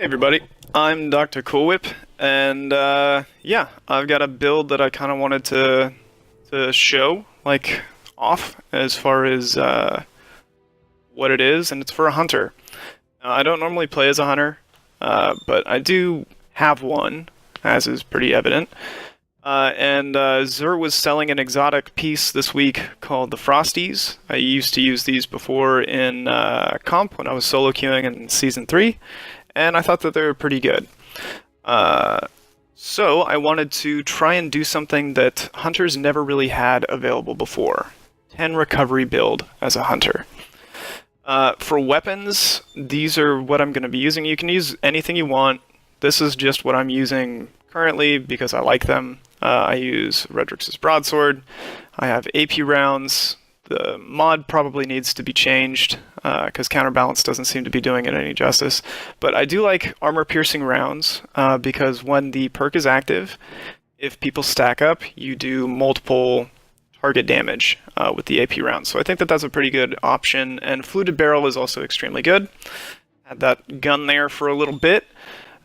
Hey everybody, I'm Dr. Cool Whip, and yeah, I've got a build that I kind of wanted to show, like, off as far as what it is, and it's for a hunter. I don't normally play as a hunter, but I do have one, as is pretty evident. And Xur was selling an exotic piece this week called the Frosties. I used to use these before in comp when I was solo queuing in Season 3, and I thought that they were pretty good. So I wanted to try and do something that hunters never really had available before. 10 recovery build as a hunter. For weapons, these are what I'm going to be using. You can use anything you want. This is just what I'm using currently because I like them. I use Redrix's Broadsword. I have AP rounds. The mod probably needs to be changed because Counterbalance doesn't seem to be doing it any justice. But I do like armor-piercing rounds because when the perk is active, if people stack up, you do multiple target damage with the AP rounds. So I think that that's a pretty good option. And Fluted Barrel is also extremely good. Had that gun there for a little bit.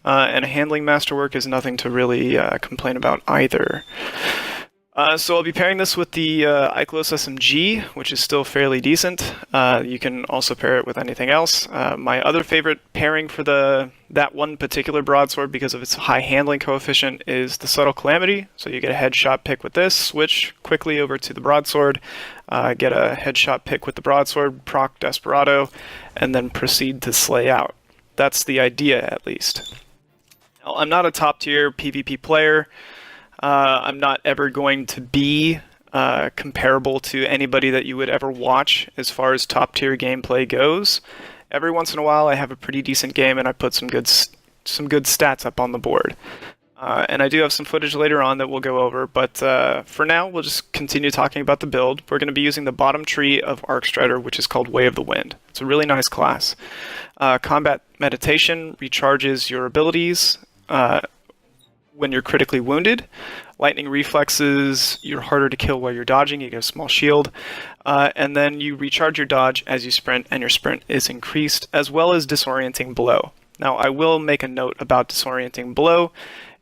And handling masterwork is nothing to really complain about either. So I'll be pairing this with the Eikelos SMG, which is still fairly decent. You can also pair it with anything else. My other favorite pairing for that one particular broadsword, because of its high handling coefficient, is the Subtle Calamity. So you get a headshot pick with this, switch quickly over to the broadsword, get a headshot pick with the broadsword, proc Desperado, and then proceed to slay out. That's the idea, at least. Now, I'm not a top-tier PvP player. I'm not ever going to be comparable to anybody that you would ever watch as far as top-tier gameplay goes. Every once in a while, I have a pretty decent game and I put some good stats up on the board. And I do have some footage later on that we'll go over, but for now, we'll just continue talking about the build. We're going to be using the bottom tree of Arcstrider, which is called Way of the Wind. It's a really nice class. Combat Meditation recharges your abilities when you're critically wounded. Lightning Reflexes, you're harder to kill while you're dodging, you get a small shield. And then you recharge your dodge as you sprint, and your sprint is increased, as well as Disorienting Blow. Now, I will make a note about Disorienting Blow.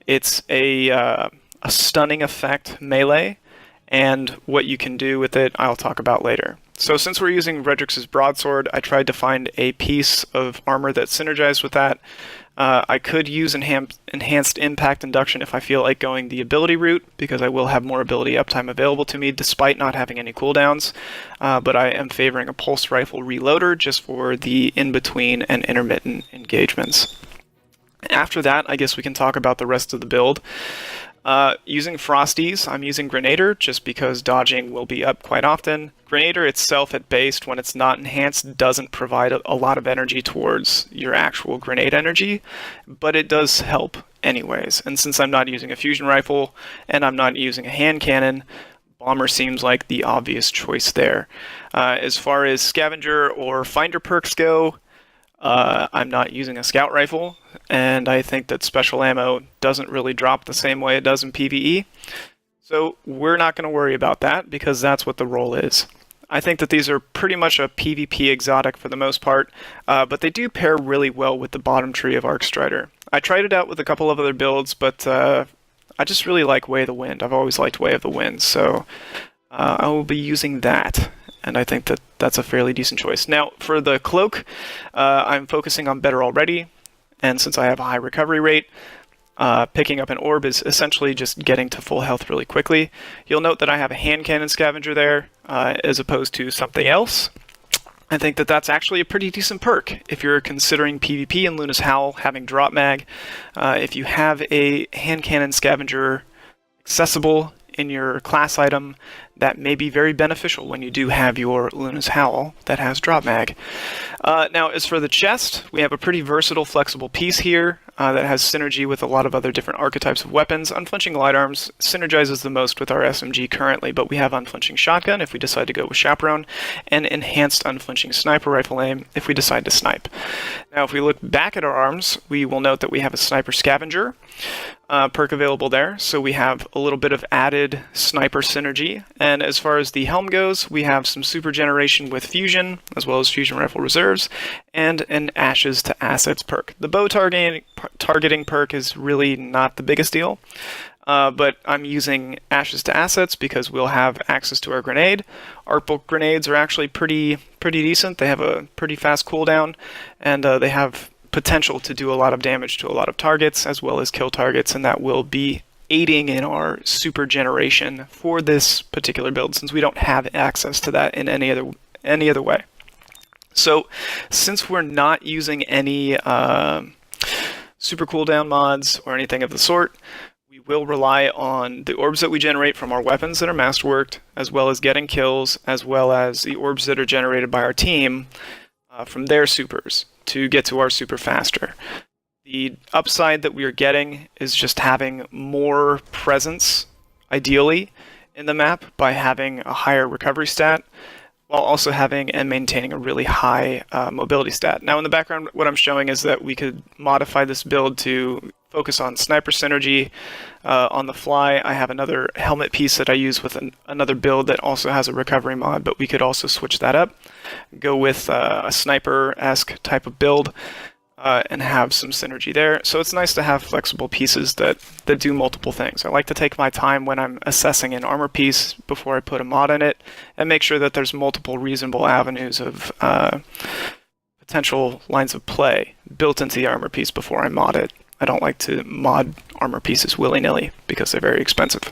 It's a stunning effect melee, and what you can do with it, I'll talk about later. So since we're using Redrix's Broadsword, I tried to find a piece of armor that synergized with that. I could use Enhanced Impact Induction if I feel like going the ability route, because I will have more ability uptime available to me despite not having any cooldowns. But I am favoring a Pulse Rifle Reloader just for the in-between and intermittent engagements. After that, I guess we can talk about the rest of the build. Using Frosties, I'm using Grenader just because dodging will be up quite often. Grenader itself at base, when it's not enhanced, doesn't provide a lot of energy towards your actual grenade energy, but it does help anyways. And since I'm not using a fusion rifle and I'm not using a hand cannon, Bomber seems like the obvious choice there. As far as Scavenger or Finder perks go, I'm not using a scout rifle, and I think that special ammo doesn't really drop the same way it does in PvE. So we're not going to worry about that because that's what the role is. I think that these are pretty much a PvP exotic for the most part, but they do pair really well with the bottom tree of Arcstrider. I tried it out with a couple of other builds, but I just really like Way of the Wind. I've always liked Way of the Wind, so I will be using that. And I think that that's a fairly decent choice. Now, for the cloak, I'm focusing on Better Already, and since I have a high recovery rate, picking up an orb is essentially just getting to full health really quickly. You'll note that I have a hand cannon scavenger there, as opposed to something else. I think that that's actually a pretty decent perk if you're considering PvP and Luna's Howl having drop mag. If you have a hand cannon scavenger accessible in your class item, that may be very beneficial when you do have your Luna's Howl that has drop mag. Now, as for the chest, we have a pretty versatile, flexible piece here that has synergy with a lot of other different archetypes of weapons. Unflinching Light Arms synergizes the most with our SMG currently, but we have Unflinching Shotgun if we decide to go with Chaperone, and Enhanced Unflinching Sniper Rifle Aim if we decide to snipe. Now, if we look back at our arms, we will note that we have a Sniper Scavenger perk available there, so we have a little bit of added sniper synergy, And as far as the helm goes, we have some super generation with fusion, as well as fusion rifle reserves, and an ashes to assets perk. The bow targeting perk is really not the biggest deal, but I'm using ashes to assets because we'll have access to our grenade. Arc bolt grenades are actually pretty decent. They have a pretty fast cooldown, and they have potential to do a lot of damage to a lot of targets, as well as kill targets, and that will be aiding in our super generation for this particular build, since we don't have access to that in any other way. So since we're not using any super cooldown mods or anything of the sort, we will rely on the orbs that we generate from our weapons that are masterworked, as well as getting kills, as well as the orbs that are generated by our team from their supers to get to our super faster. The upside that we are getting is just having more presence, ideally, in the map by having a higher recovery stat, while also having and maintaining a really high mobility stat. Now in the background, what I'm showing is that we could modify this build to focus on sniper synergy on the fly. I have another helmet piece that I use with another build that also has a recovery mod, but we could also switch that up, go with a sniper-esque type of build, and have some synergy there. So it's nice to have flexible pieces that do multiple things. I like to take my time when I'm assessing an armor piece before I put a mod in it, and make sure that there's multiple reasonable avenues of potential lines of play built into the armor piece before I mod it. I don't like to mod armor pieces willy-nilly because they're very expensive.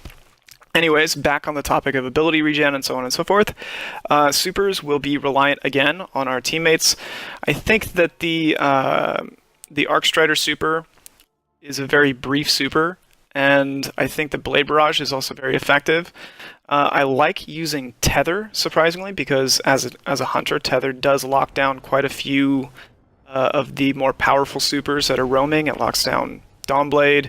Anyways, back on the topic of ability regen and so on and so forth, supers will be reliant again on our teammates. I think that the Arcstrider super is a very brief super, and I think the Blade Barrage is also very effective. I like using Tether, surprisingly, because as a hunter, Tether does lock down quite a few of the more powerful supers that are roaming. It locks down Dawnblade,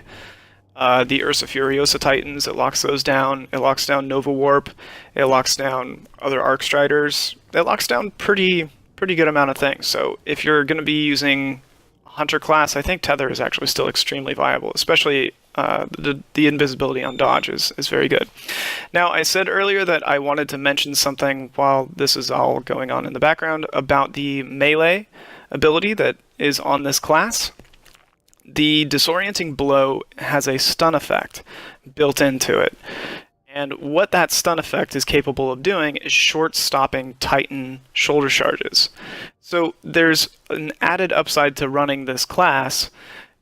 the Ursa Furiosa Titans, it locks those down. It locks down Nova Warp. It locks down other Arcstriders. It locks down pretty good amount of things. So if you're going to be using Hunter class, I think Tether is actually still extremely viable, especially the invisibility on dodge is very good. Now, I said earlier that I wanted to mention something while this is all going on in the background about the melee ability that is on this class. The Disorienting Blow has a stun effect built into it. And what that stun effect is capable of doing is short-stopping Titan shoulder charges. So there's an added upside to running this class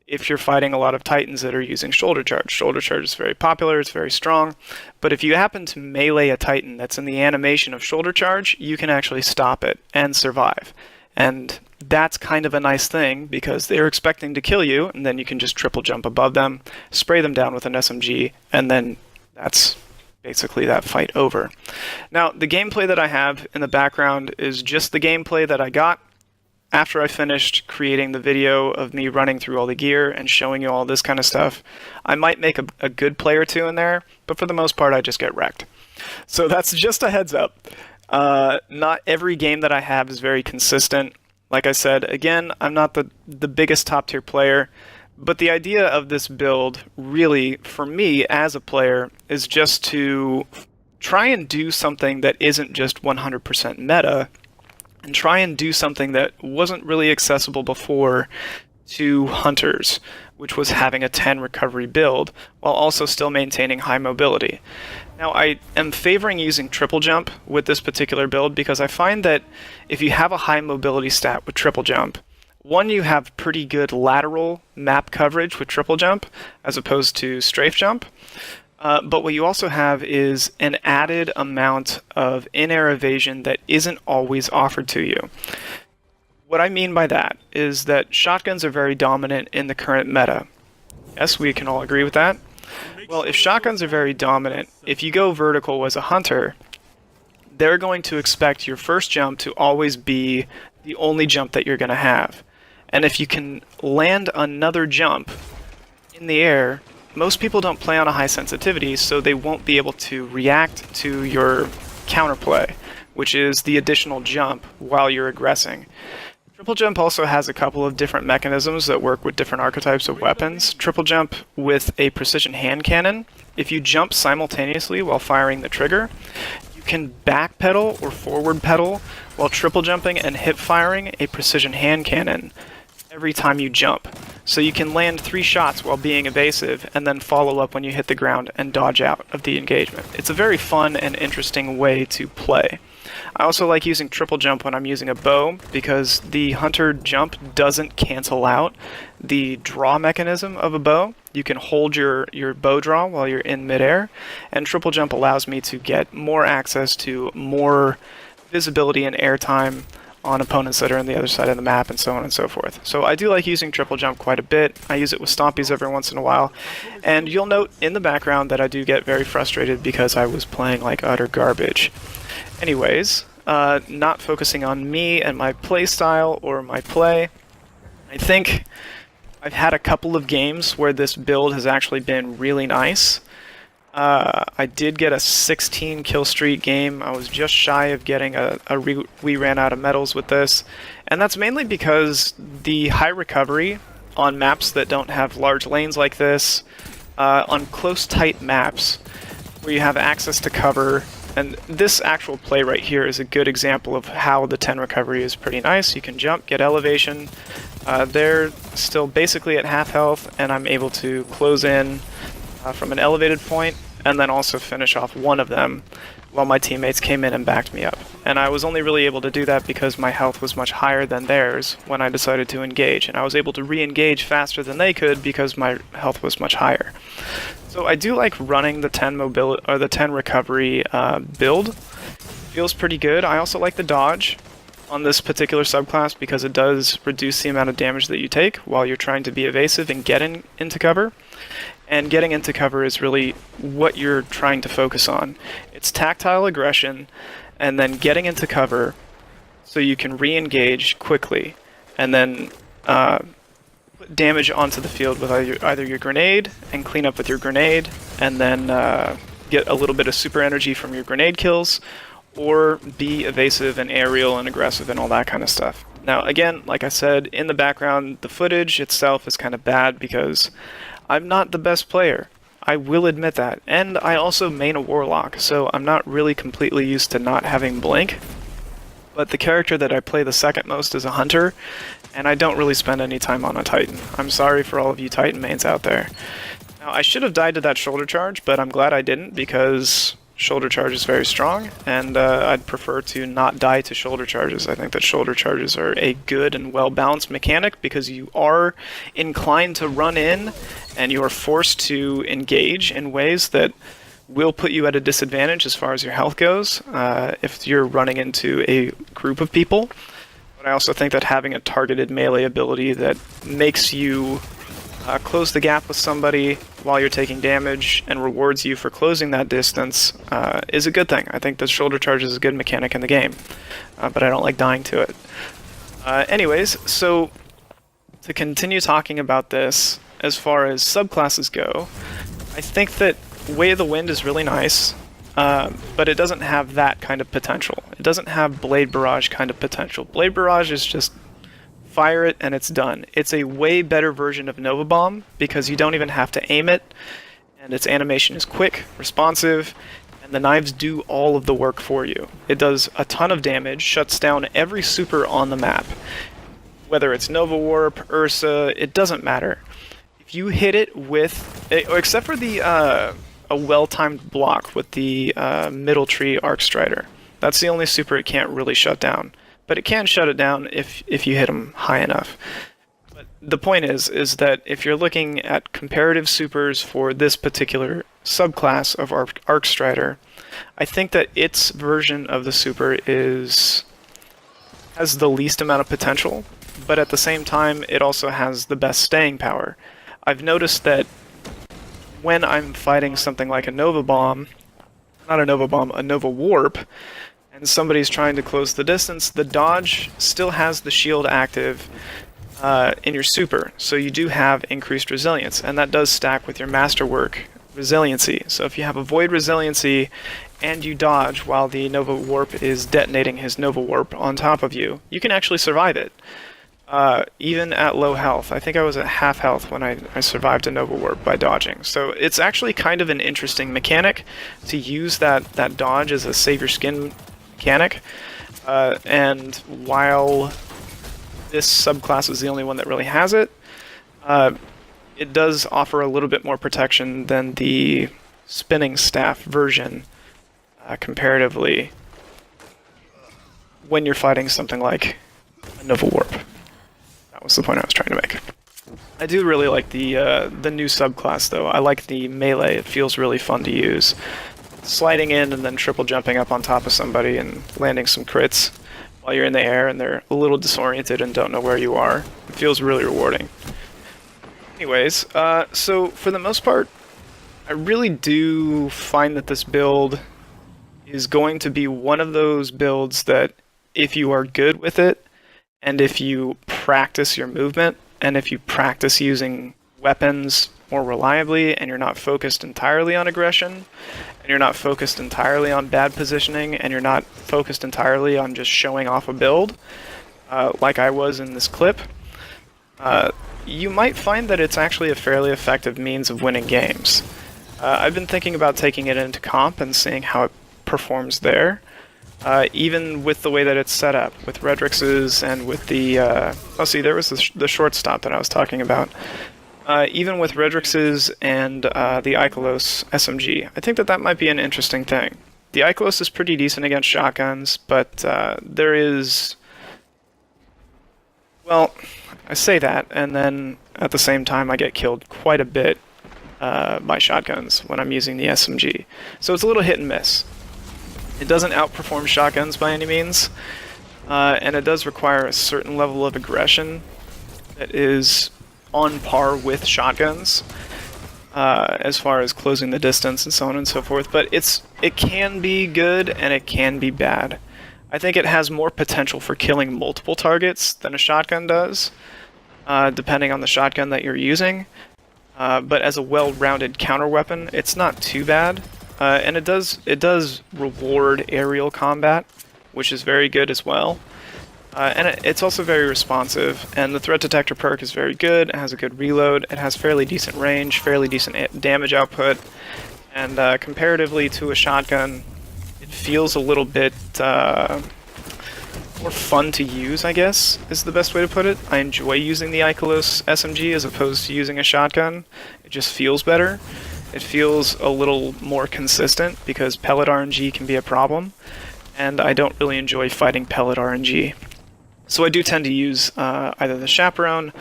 if you're fighting a lot of Titans that are using shoulder charge. Shoulder charge is very popular, it's very strong, but if you happen to melee a Titan that's in the animation of shoulder charge, you can actually stop it and survive. And that's kind of a nice thing, because they're expecting to kill you, and then you can just triple jump above them, spray them down with an SMG, and then that's basically that fight over. Now, the gameplay that I have in the background is just the gameplay that I got after I finished creating the video of me running through all the gear and showing you all this kind of stuff. I might make a good play or two in there, but for the most part, I just get wrecked. So that's just a heads up. Not every game that I have is very consistent. Like I said, again, I'm not the biggest top tier player, but the idea of this build really, for me as a player, is just to try and do something that isn't just 100% meta, and try and do something that wasn't really accessible before to hunters, which was having a 10 recovery build, while also still maintaining high mobility. Now, I am favoring using triple jump with this particular build because I find that if you have a high mobility stat with triple jump, one, you have pretty good lateral map coverage with triple jump as opposed to strafe jump. But what you also have is an added amount of in-air evasion that isn't always offered to you. What I mean by that is that shotguns are very dominant in the current meta. Yes, we can all agree with that. Well, if shotguns are very dominant, if you go vertical as a hunter, they're going to expect your first jump to always be the only jump that you're going to have. And if you can land another jump in the air, most people don't play on a high sensitivity, so they won't be able to react to your counterplay, which is the additional jump while you're aggressing. Triple Jump also has a couple of different mechanisms that work with different archetypes of weapons. Triple Jump with a precision hand cannon. If you jump simultaneously while firing the trigger, you can backpedal or forward pedal while triple jumping and hip firing a precision hand cannon every time you jump. So you can land 3 shots while being evasive and then follow up when you hit the ground and dodge out of the engagement. It's a very fun and interesting way to play. I also like using triple jump when I'm using a bow because the hunter jump doesn't cancel out the draw mechanism of a bow. You can hold your bow draw while you're in midair, and triple jump allows me to get more access to more visibility and airtime on opponents that are on the other side of the map and so on and so forth. So I do like using triple jump quite a bit. I use it with stompies every once in a while, and you'll note in the background that I do get very frustrated because I was playing like utter garbage. Anyways, not focusing on me and my play style or my play, I think I've had a couple of games where this build has actually been really nice. I did get a 16 kill streak game. I was just shy of getting we ran out of medals with this, and that's mainly because the high recovery on maps that don't have large lanes like this, on close tight maps where you have access to cover, and this actual play right here is a good example of how the 10 recovery is pretty nice. You can jump, get elevation. They're still basically at half health, and I'm able to close in from an elevated point, and then also finish off one of them while my teammates came in and backed me up. And I was only really able to do that because my health was much higher than theirs when I decided to engage, and I was able to re-engage faster than they could because my health was much higher. So I do like running the 10 mobility or the 10 recovery build. Feels pretty good. I also like the dodge on this particular subclass because it does reduce the amount of damage that you take while you're trying to be evasive and get into cover. And getting into cover is really what you're trying to focus on. It's tactile aggression and then getting into cover so you can re-engage quickly and then put damage onto the field with either your grenade and clean up with your grenade and then get a little bit of super energy from your grenade kills, or be evasive and aerial and aggressive and all that kind of stuff. Now again, like I said, in the background, the footage itself is kind of bad because I'm not the best player. I will admit that. And I also main a warlock, so I'm not really completely used to not having blink. But the character that I play the second most is a hunter, and I don't really spend any time on a Titan. I'm sorry for all of you Titan mains out there. Now, I should have died to that shoulder charge, but I'm glad I didn't because shoulder charge is very strong, and I'd prefer to not die to shoulder charges. I think that shoulder charges are a good and well-balanced mechanic because you are inclined to run in and you are forced to engage in ways that will put you at a disadvantage as far as your health goes if you're running into a group of people. But I also think that having a targeted melee ability that makes you close the gap with somebody while you're taking damage and rewards you for closing that distance is a good thing. I think the shoulder charge is a good mechanic in the game, but I don't like dying to it. Anyways, so to continue talking about this, as far as subclasses go, I think that Way of the Wind is really nice, but it doesn't have that kind of potential. It doesn't have Blade Barrage kind of potential. Blade Barrage is just fire it and it's done. It's a way better version of Nova Bomb because you don't even have to aim it, and its animation is quick, responsive, and the knives do all of the work for you. It does a ton of damage, shuts down every super on the map. Whether it's Nova Warp, Ursa, it doesn't matter. If you hit it with, except for the a well-timed block with the Middle Tree Arc Strider. That's the only super it can't really shut down. But it can shut it down if you hit them high enough. But the point is that if you're looking at comparative supers for this particular subclass of Arc Strider, I think that its version of the super has the least amount of potential, but at the same time it also has the best staying power. I've noticed that when I'm fighting something like a Nova Bomb, not a Nova Bomb, a Nova Warp, and somebody's trying to close the distance, the dodge still has the shield active in your super, so you do have increased resilience, and that does stack with your masterwork resiliency. So if you have a void resiliency and you dodge while the Nova Warp is detonating his Nova Warp on top of you, you can actually survive it. even at low health. I think I was at half health when I survived a Nova Warp by dodging. So it's actually kind of an interesting mechanic to use that dodge as a save your skin mechanic. And while this subclass is the only one that really has it, it does offer a little bit more protection than the spinning staff version comparatively when you're fighting something like a Nova Warp. That was the point I was trying to make. I do really like the new subclass though. I like the melee. It feels really fun to use. Sliding in and then triple jumping up on top of somebody and landing some crits while you're in the air and they're a little disoriented and don't know where you are. It feels really rewarding. Anyways, so for the most part, I really do find that this build is going to be one of those builds that if you are good with it, and if you practice your movement, and if you practice using weapons more reliably, and you're not focused entirely on aggression, and you're not focused entirely on bad positioning, and you're not focused entirely on just showing off a build, like I was in this clip, you might find that it's actually a fairly effective means of winning games. I've been thinking about taking it into comp and seeing how it performs there. Even with the way that it's set up, with Redrix's and with the... oh, see, there was the shortstop that I was talking about. Even with Redrix's and the Ikelos SMG, I think that might be an interesting thing. The Ikelos is pretty decent against shotguns, but there is... Well, I say that, and then at the same time I get killed quite a bit by shotguns when I'm using the SMG. So it's a little hit and miss. It doesn't outperform shotguns by any means, and it does require a certain level of aggression that is on par with shotguns as far as closing the distance and so on and so forth, but it can be good and it can be bad. I think it has more potential for killing multiple targets than a shotgun does, depending on the shotgun that you're using, but as a well-rounded counter weapon, it's not too bad. And it does reward aerial combat, which is very good as well. And it's also very responsive, and the threat detector perk is very good. It has a good reload, it has fairly decent range, fairly decent damage output, and comparatively to a shotgun, it feels a little bit more fun to use, I guess, is the best way to put it. I enjoy using the Ikelos SMG as opposed to using a shotgun. It just feels better. It feels a little more consistent because pellet RNG can be a problem, and I don't really enjoy fighting pellet RNG. So I do tend to use either the Chaperone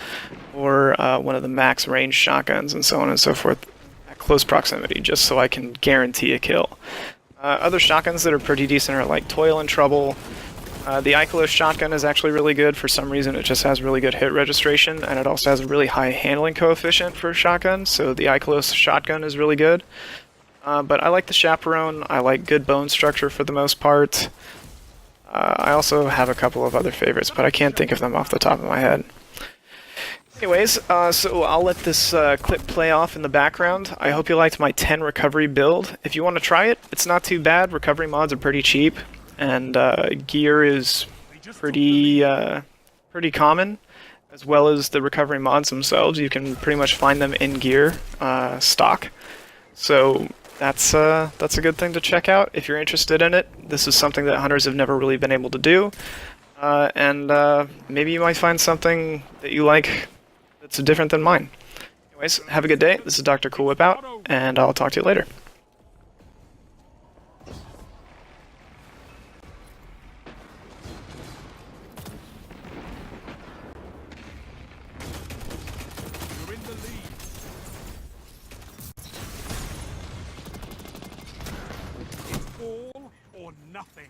or one of the max range shotguns and so on and so forth at close proximity, just so I can guarantee a kill. Other shotguns that are pretty decent are like Toil and Trouble. The Ikelos shotgun is actually really good. For some reason it just has really good hit registration, and it also has a really high handling coefficient for a shotgun, so the Ikelos shotgun is really good. But I like the Chaperone, I like good bone structure for the most part. I also have a couple of other favorites, but I can't think of them off the top of my head. Anyways, so I'll let this clip play off in the background. I hope you liked my 10 recovery build. If you want to try it, it's not too bad. Recovery mods are pretty cheap, and gear is pretty common, as well as the recovery mods themselves. You can pretty much find them in gear stock. So that's a good thing to check out if you're interested in it. This is something that hunters have never really been able to do, and maybe you might find something that you like that's different than mine. Anyways, have a good day. This is Dr. Cool Whip out, and I'll talk to you later. You're in the lead. It's all or nothing.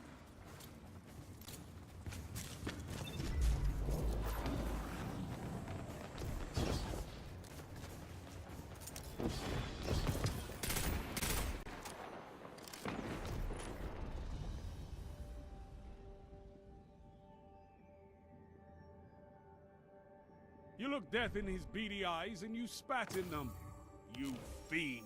You look death in his beady eyes and you spat in them. You fiend.